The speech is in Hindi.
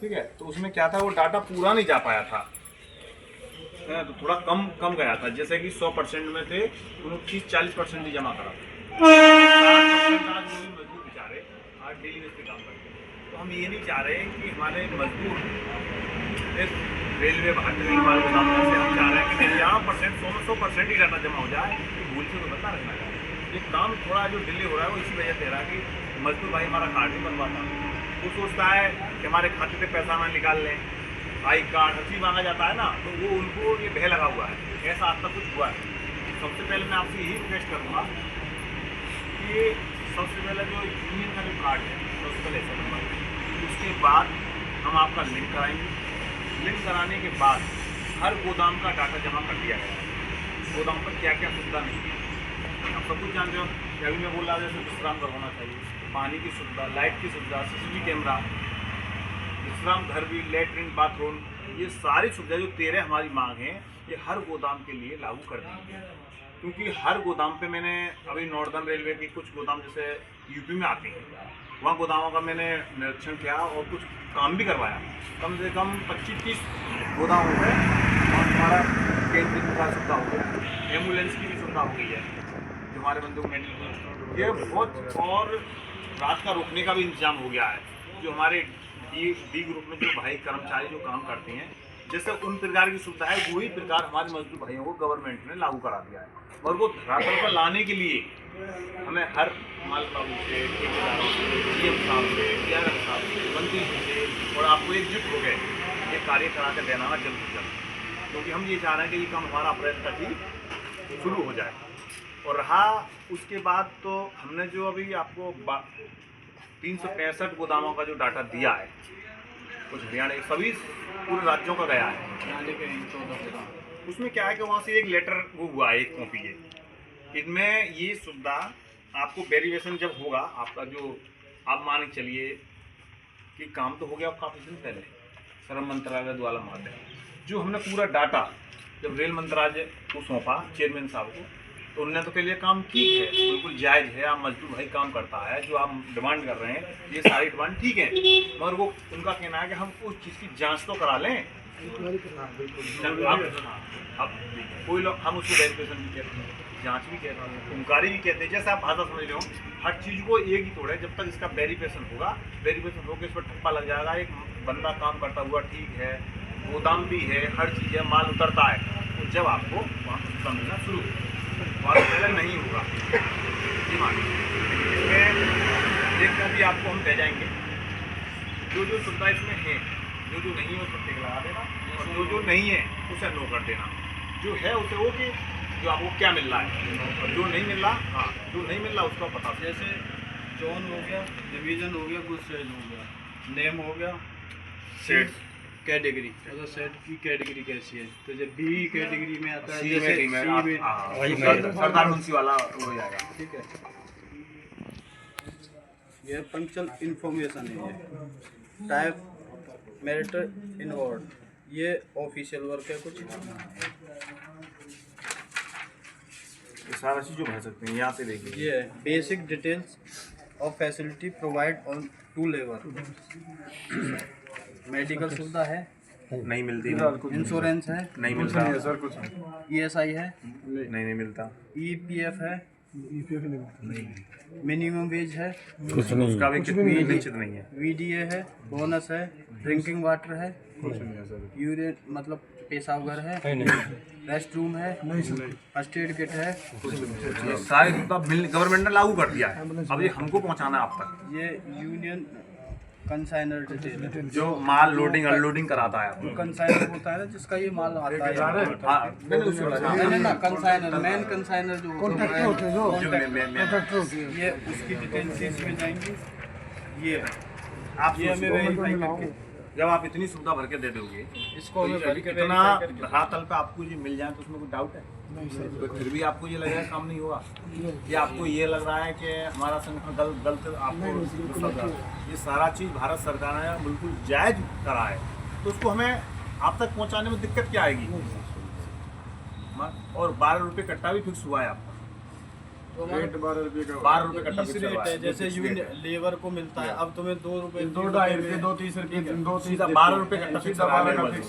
ठीक है, तो उसमें क्या था, वो डाटा पूरा नहीं जा पाया था, तो थोड़ा कम गया था। जैसे कि 100% में थे, उन्होंने 30-40% ही जमा करा, 60% आज वो भी मजदूर बेचारे आज डेली बेस पे काम करते हैं। तो हम ये नहीं चाह रहे कि हमारे मजदूर इस रेलवे भारतीय रेल मार्ग गोदाम से हम चाह रहे हैं कि यहाँ 100% ही डाटा जमा हो जाए, भूल से तो बता रखना है। ये काम थोड़ा जो डिले हो रहा है वो इसी वजह से रहा कि मजदूर भाई हमारा कार्ड नहीं बनवाता, वो सोचता है कि हमारे खाते से पैसा ना निकाल लें, आई कार्ड हर चीज़ मांगा जाता है ना, तो वो उनको ये भय लगा हुआ है। ऐसा आज तक कुछ हुआ है। सबसे पहले मैं आपसे यही रिक्वेस्ट करूँगा कि सबसे पहले जो यूनियन का जो कार्ड है सबसे पहले ऐसा बनवाइए, उसके बाद हम आपका लिंक कराएंगे। लिंक कराने के बाद हर गोदाम का डाटा जमा कर दिया गया है, गोदाम पर क्या क्या सुविधा नहीं है आप सब कुछ जानते हो। अभी मैं बोल रहा था जैसे विश्राम घर होना चाहिए, पानी की सुविधा, लाइट की सुविधा, CCTV कैमरा, विश्राम घर भी, लेटरिन, बाथरूम, ये सारी सुविधा जो 13 हमारी मांग है ये हर गोदाम के लिए लागू कर दी है। क्योंकि हर गोदाम पे मैंने अभी नॉर्दर्न रेलवे की कुछ गोदाम जैसे यूपी में आती हैं, वहाँ गोदामों का मैंने निरीक्षण किया और कुछ काम भी करवाया। कम से कम 25-30 गोदाम हो गए और हमारा कैंटीन का सुविधा हो गया, एम्बुलेंस की भी सुविधा हो गई है जो हमारे बंदों को मेडिकल ये बहुत, और रात का रुकने का भी इंतजाम हो गया है। जो हमारे डी ग्रुप में जो भाई कर्मचारी जो काम करते हैं, जैसे उन प्रकार की सुविधा है वही प्रकार हमारे मजदूर भाइयों को गवर्नमेंट ने लागू करा दिया है। और वो धरातल पर लाने के लिए हमें हर माल बाबू से, ठेकेदारों से, CM साहब से, DRM साहब से, मंत्री जी से और आपको एकजुट हो गए ये कार्य करा कर देना जल्द से जल्द, क्योंकि हम ये चाह रहे हैं कि ये काम हमारा अप्रैल तक ही शुरू हो जाए। और रहा उसके बाद तो हमने जो अभी आपको 365 गोदामों का जो डाटा दिया है, कुछ हरियाणा सभी पूरे राज्यों का गया है, उसमें क्या है कि वहाँ से एक लेटर वो हुआ है, एक कॉपी है, इनमें ये सुविधा आपको वेरिफिकेशन जब होगा आपका, जो आप मान के चलिए कि काम तो हो गया काफ़ी दिन पहले श्रम मंत्रालय द्वारा माध्यम, जो हमने पूरा डाटा जब रेल मंत्रालय को सौंपा चेयरमैन साहब को, तो उनने तो के लिए काम ठीक है, बिल्कुल जायज़ है, आप मजदूर भाई काम करता है, जो आप डिमांड कर रहे हैं ये सारी डिमांड ठीक है, मगर वो उनका कहना है कि हम उस चीज़ की जांच तो करा लें। अब कोई लोग हम उसको वेरिफिकेशन भी कहते हैं, जांच भी कहते हैं, इंक्वायरी भी कहते हैं, जैसे आप भाषा समझ रहे हो। हर चीज़ को एक ही तोड़े, जब तक इसका वेरिफिकेशन होगा, वेरिफिकेशन होकर इस पर ठप्पा लग जाएगा, एक बंदा काम करता हुआ ठीक है, गोदाम भी है, हर चीज़ है, माल उतरता है, तो जब आपको वहाँ सुविधा मिलना शुरू और पहले नहीं होगा जी मान। इसमें एक कॉपी आपको हम दे जाएंगे, जो सुविधा इसमें है, जो नहीं है उस पर टिक लगा देना, और जो नहीं है उसे नो कर देना, जो है उसे ओके, जो आपको क्या मिल रहा है, और जो नहीं मिल रहा, हाँ जो नहीं मिल रहा उसका पता। जैसे जोन हो गया, डिवीज़न हो गया, कुछ सेट हो गया, नेम हो गया, सेट कैटेगरी, मतलब सेट की कैटेगरी कैसी है, तो जब बी कैटेगरी में आता है, जैसे सी में सरदार मुंशी वाला हो जाएगा, ठीक है। यह पंक्चुअल इंफॉर्मेशन है, ये टाइप मैटर इनवर्ड, ये ऑफिशियल वर्क है कुछ, सारा चीज़ जो भर सकते हैं यहाँ से देखिए। ये basic details of facility provide on two level, medical सुविधा है, नहीं मिलती, इंश्योरेंस है, नहीं मिलता सर, कुछ ESI है, नहीं मिलता, EPF है, मिनिमम वेज है, कुछ नहीं, उसका भी कितनी निश्चित नहीं है, VDA है, बोनस है, ड्रिंकिंग वाटर है, कुछ नहीं है सर, यूरिन मतलब पेशाब घर है, रेस्ट रूम है, फर्स्ट एड किट है, ये सारी सुविधा गवर्नमेंट ने लागू कर दिया है, अब ये हमको पहुंचाना है आप तक। ये यूनियन कंसाइनर डिटेल है, जो माल लोडिंग अनलोडिंग कराता है, कंसाइनर होता है ना जिसका ये माल आता है, हाँ, नहीं ना कंसाइनर, मेन कंसाइनर जो होता है, ये उसकी डिटेल्स इसमें जाएंगी, ये आप ये हमें वेरीफाई करके, जब आप इतनी सुविधा भर के दे दोगे, इसको हमें भर के इतना verify करके, धरातल पे आपको ये मिल जाए तो उसमें कोई डाउट है? तो फिर भी आपको ये लगेगा काम नहीं होगा, या आपको ये लग रहा है कि हमारा संगठन गलत आपको, ये सारा चीज़ भारत सरकार ने बिल्कुल जायज़ करा है, तो उसको हमें आप तक पहुंचाने में दिक्कत क्या आएगी? और 12 रुपये कट्टा भी फिक्स हुआ है आपका, रेट 12 रुपये का 12 रुपये कट्टा इस फिक्स रेट हुआ है है। जैसे लेबर को मिलता है, अब तुम्हें 2 रुपए 2 2.5 रुपये 2 30 रुपये 2 सीधा 12 रुपये कट्टा फिक्स सीधा हुआ है 12 का manual फिक्स